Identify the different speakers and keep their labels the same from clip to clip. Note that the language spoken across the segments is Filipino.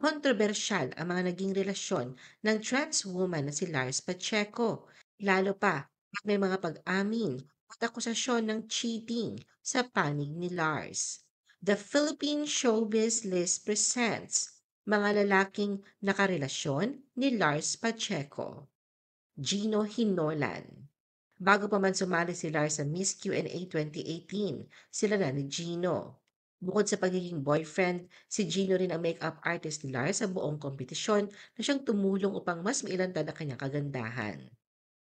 Speaker 1: Kontrobersyal ang mga naging relasyon ng trans woman na si Lars Pacheco, lalo pa at may mga pag-amin at akusasyon ng cheating sa panig ni Lars. The Philippine Showbiz List presents mga lalaking nakarelasyon ni Lars Pacheco. Gino Hinolan. Bago pa man sumali si Lars sa Miss Q&A 2018, sila na ni Gino. Bukod sa pagiging boyfriend, si Gino rin ang makeup artist ni Lars sa buong kompetisyon na siyang tumulong upang mas mailantad ang kanyang kagandahan.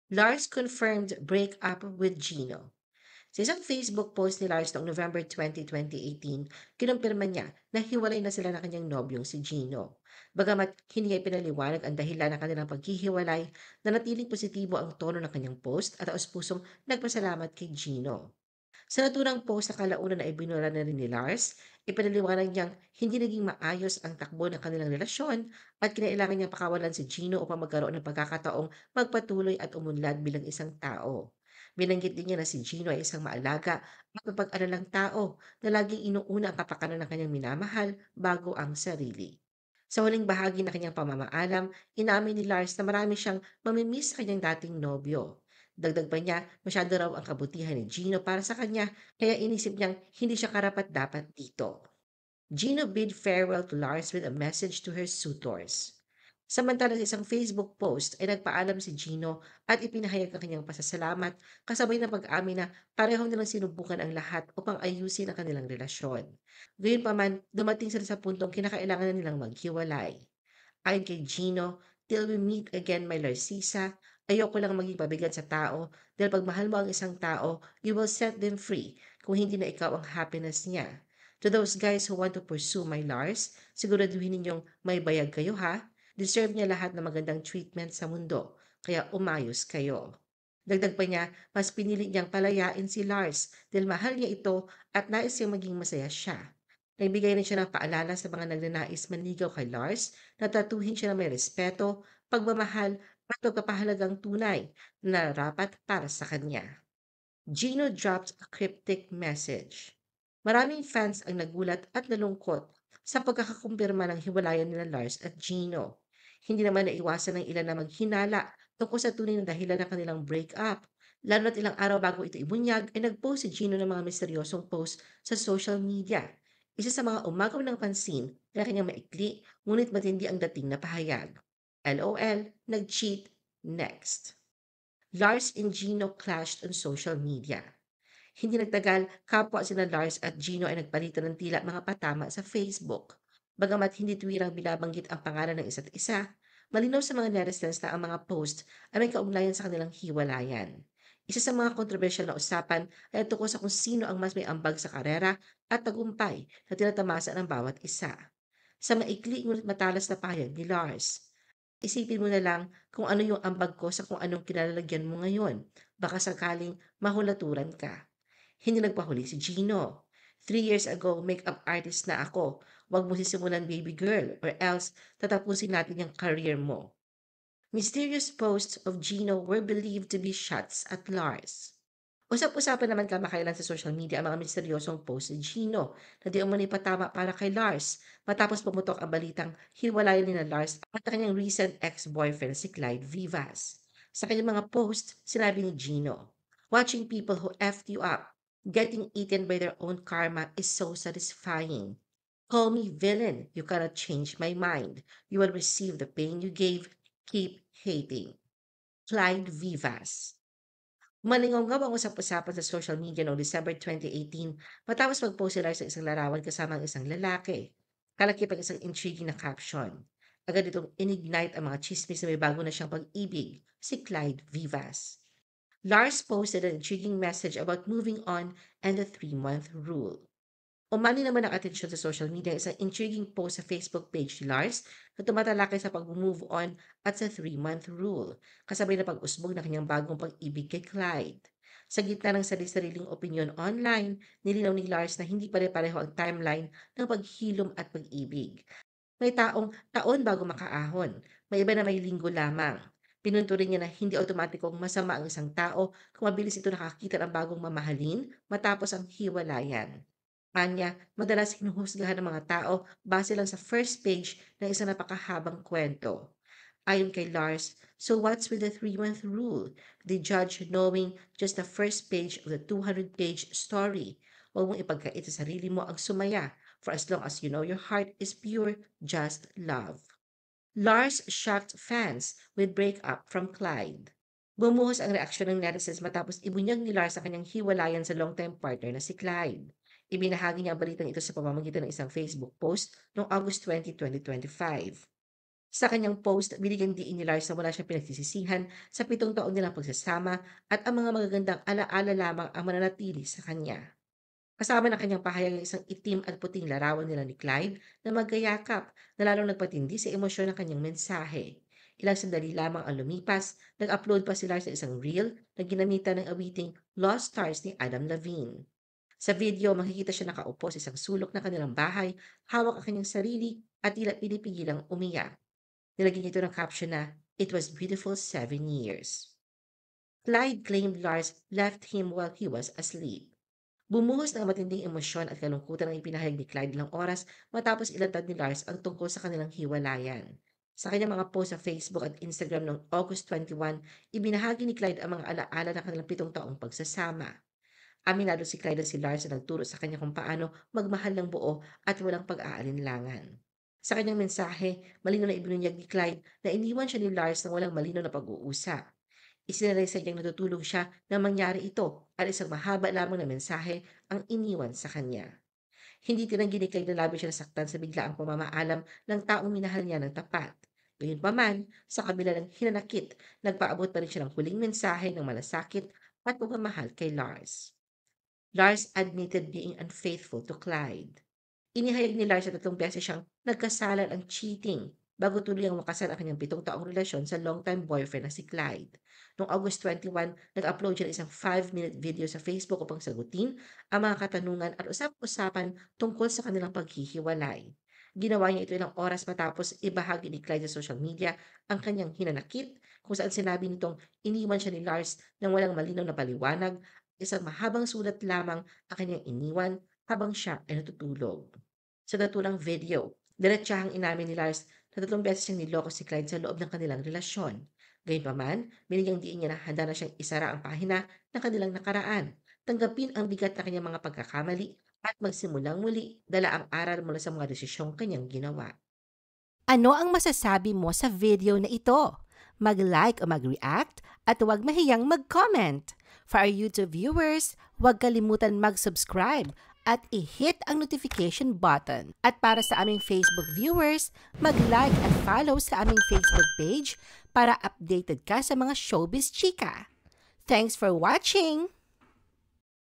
Speaker 1: Lars confirmed breakup with Gino. Sa isang Facebook post ni Lars noong November 20, 2018, kinumpirma niya na hiwalay na sila ng kanyang nobyong si Gino. Bagamat hindi niya ipinaliwanag ang dahilan ng kanilang paghihiwalay, nanatiling positibo ang tono ng kanyang post at taos-pusong nagpasalamat kay Gino. Sa naturang post na kalaunan na ibinura na rin ni Lars, ipinaliwanag niyang hindi naging maayos ang takbo ng kanilang relasyon at kinailangan niyang pakawalan si Gino upang magkaroon ng pagkakataong magpatuloy at umunlad bilang isang tao. Binanggit din niya na si Gino ay isang maalaga at mapag-alalang tao na laging inuuna ang kapakanan ng kanyang minamahal bago ang sarili. Sa huling bahagi ng kanyang pamamaalam, inamin ni Lars na marami siyang mamimiss sa kanyang dating nobyo. Dagdag pa niya, masyado raw ang kabutihan ni Gino para sa kanya, kaya inisip niyang hindi siya karapat-dapat dito. Gino bid farewell to Lars with a message to her suitors. Samantala sa isang Facebook post ay nagpaalam si Gino at ipinahayag ang kanyang pasasalamat kasabay ng pag-amin na pareho nilang sinubukan ang lahat upang ayusin ang kanilang relasyon. Gayunpaman, dumating sila sa puntong kinakailangan na nilang maghiwalay. Ayon kay Gino, "Till we meet again, my Narcisa, ayoko lang maging pabigat sa tao dahil pag mahal mo ang isang tao, you will set them free kung hindi na ikaw ang happiness niya. To those guys who want to pursue my Lars, siguraduhin ninyong may bayag kayo ha. Deserve niya lahat ng magandang treatment sa mundo, kaya umayos kayo." Dagdag pa niya, mas pinili niyang palayain si Lars dahil mahal niya ito at nais niyang maging masaya siya. Nagbigay rin siya ng paalala sa mga nagnanais manligaw kay Lars na tratuhin siya ng may respeto, pagmamahal at pagpapahalagang tunay na rapat para sa kanya. Gino dropped a cryptic message. Maraming fans ang nagulat at nalungkot sa pagkakakumpirma ng hiwalayan nila Lars at Gino. Hindi naman naiwasan ng ilan na maghinala tungkol sa tunay na dahilan ng kanilang breakup. Lalo na't ilang araw bago ito ibunyag ay nag-post si Gino ng mga misteryosong post sa social media. Isa sa mga umagaw ng pansin ay ang kanyang maikli ngunit matindi ang dating na pahayag. LOL, nag-cheat, next. Lars and Gino clashed on social media. Hindi nagtagal, kapwa sina Lars at Gino ay nagpalitan ng tila mga patama sa Facebook. Bagamat hindi tuwirang binabanggit ang pangalan ng isa't isa, malinaw sa mga netizens na ang mga post ay may kaugnayan sa kanilang hiwalayan. Isa sa mga kontrobersyal na usapan ay tungkol sa kung sino ang mas may ambag sa karera at tagumpay na tinatamasa ng bawat isa. Sa maikli ngunit matalas na pahayag ni Lars, "Isipin mo na lang kung ano yung ambag ko sa kung anong kinalalagyan mo ngayon. Baka sakaling mahulaturan ka." Hindi nagpahuli si Gino. "3 years ago, makeup artist na ako. Huwag mo sisimulan baby girl or else tatapusin natin yung career mo." Mysterious posts of Gino were believed to be shots at Lars. Usap-usapan naman kamakailan sa social media ang mga misteryosong post ni Gino na di umano'y patama para kay Lars matapos pumutok ang balitang hiwalayan ni na Lars at ang kanyang recent ex-boyfriend si Clyde Vivas. Sa kanyang mga post, sinabi ni Gino, "Watching people who effed you up, getting eaten by their own karma is so satisfying. Call me villain, you cannot change my mind. You will receive the pain you gave. Keep hating." Clyde Vivas. Malingaw ang usap-usapan sa social media noong December 2018 matapos mag-post si Lars sa isang larawan kasama ang isang lalaki. Kalakip ang isang intriguing na caption. Agad itong inignite ang mga chismis na may bago na siyang pag-ibig, si Clyde Vivas. Lars posted an intriguing message about moving on and the 3-month rule. Umani naman ang atensyon sa social media ang isang intriguing post sa Facebook page ni Lars na tumatalakay sa pag-move on at sa 3-month rule, kasabay na pag-usbong ng kanyang bagong pag-ibig kay Clyde. Sa gitna ng sari-sariling opinyon online, nilinaw ni Lars na hindi pare-pareho ang timeline ng paghilom at pag-ibig. May taong taon bago makaahon, may iba na may linggo lamang. Pinunto rin niya na hindi automatikong masama ang isang tao kung mabilis ito nakakita ng bagong mamahalin matapos ang hiwalayan. Anya, madalas hinuhusgahan ng mga tao base lang sa first page ng isang napakahabang kwento. Ayon kay Lars, so what's with the 3-month rule? The judge knowing just the first page of the 200-page story. Huwag mong ipagkait sa sarili mo ang sumaya. For as long as you know your heart is pure, just love. Lars shocked fans with breakup from Clyde. Bumuhos ang reaksyon ng netizens matapos ibunyag ni Lars ang kanyang hiwalayan sa longtime partner na si Clyde. Ibinahagi niya ang balitang ito sa pamamagitan ng isang Facebook post noong August 20, 2025. Sa kanyang post, binigyang diin ni Lars na wala siyang pinagsisisihan sa 7 taon nilang pagsasama at ang mga magagandang alaala lamang ang mananatili sa kanya. Kasama ng kanyang pahayag ang isang itim at puting larawan nila ni Clyde na magkayakap na lalong nagpatindi sa emosyon ng kanyang mensahe. Ilang sandali lamang ang lumipas, nag-upload pa si Lars ng isang reel na ginamitan ng awiting Lost Stars ni Adam Levine. Sa video, makikita siya nakaupo sa isang sulok ng kanilang bahay, hawak ang kanyang sarili at tila pinipigilang umiyak. Nilagyan ito ng caption na, "It was beautiful 7 years." Clyde claimed Lars left him while he was asleep. Bumuhos ng matinding emosyon at kalungkutan ang ipinahayag ni Clyde ilang oras matapos ilantad ni Lars ang tungkol sa kanilang hiwalayan. Sa kanyang mga post sa Facebook at Instagram noong August 21, ibinahagi ni Clyde ang mga alaala ng kanilang 7 taong pagsasama. Aminado si Clyde na si Lars na nagturo sa kanya kung paano magmahal ng buo at walang pag-aalinlangan. Sa kanyang mensahe, malinaw na ibinunyag ni Clyde na iniwan siya ni Lars ng walang malinaw na pag-uusap. Isinalaysay niyang natutulog siya nang mangyari ito at isang mahaba lamang na mensahe ang iniwan sa kanya. Hindi tinanggi ni Clyde na labis siya nasaktan sa biglaang pamamaalam ng taong minahal niya ng tapat. Gayunpaman, sa kabila ng hinanakit, nagpaabot pa rin siya ng huling mensahe ng malasakit at pagmamahal kay Lars. Lars admitted being unfaithful to Clyde. Inihayag ni Lars na 3 beses siyang nagkasalan ang cheating bago tuluyang wakasan ang kanyang 7 taong relasyon sa longtime boyfriend na si Clyde. Noong August 21, nag-upload siya ng isang 5-minute video sa Facebook upang sagutin ang mga katanungan at usap-usapan tungkol sa kanilang paghihiwalay. Ginawa niya ito ilang oras matapos ibahagi ni Clyde sa social media ang kanyang hinanakit kung saan sinabi nitong iniwan siya ni Lars nang walang malinaw na paliwanag, isang mahabang sulat lamang ang kanyang iniwan habang siya ay natutulog. Sa natulang video, diretsahang inamin ni Lars na 3 beses siyang niloko si Clyde sa loob ng kanilang relasyon. Gayunpaman, binigyang diin niya na handa na siyang isara ang pahina ng kanilang nakaraan, tanggapin ang bigat na kanyang mga pagkakamali at magsimulang muli dala ang aral mula sa mga desisyong kanyang ginawa.
Speaker 2: Ano ang masasabi mo sa video na ito? Mag-like o mag-react at huwag mahiyang mag-comment. For our YouTube viewers, huwag kalimutan mag-subscribe at i-hit ang notification button. At para sa aming Facebook viewers, mag-like at follow sa aming Facebook page para updated ka sa mga showbiz chika. Thanks for watching!